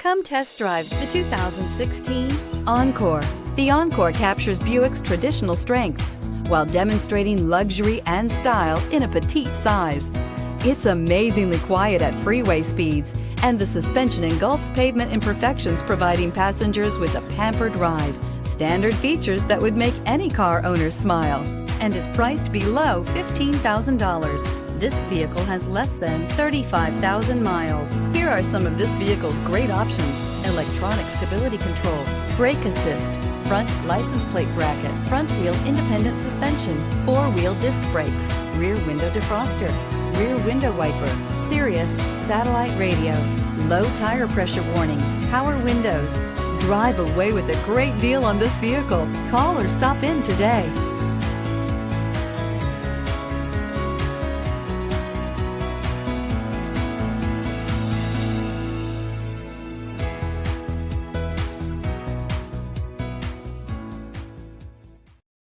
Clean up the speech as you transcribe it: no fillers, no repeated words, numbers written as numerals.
Come test drive the 2016 Encore. The Encore captures Buick's traditional strengths while demonstrating luxury and style in a petite size. It's amazingly quiet at freeway speeds, and the suspension engulfs pavement imperfections, providing passengers with a pampered ride. Standard features that would make any car owner smile, and is priced below $15,000. This vehicle has less than 35,000 miles. Here are some of this vehicle's great options: electronic stability control, brake assist, front license plate bracket, front wheel independent suspension, four-wheel disc brakes, rear window defroster, rear window wiper, Sirius satellite radio, low tire pressure warning, power windows. Drive away with a great deal on this vehicle. Call or stop in today.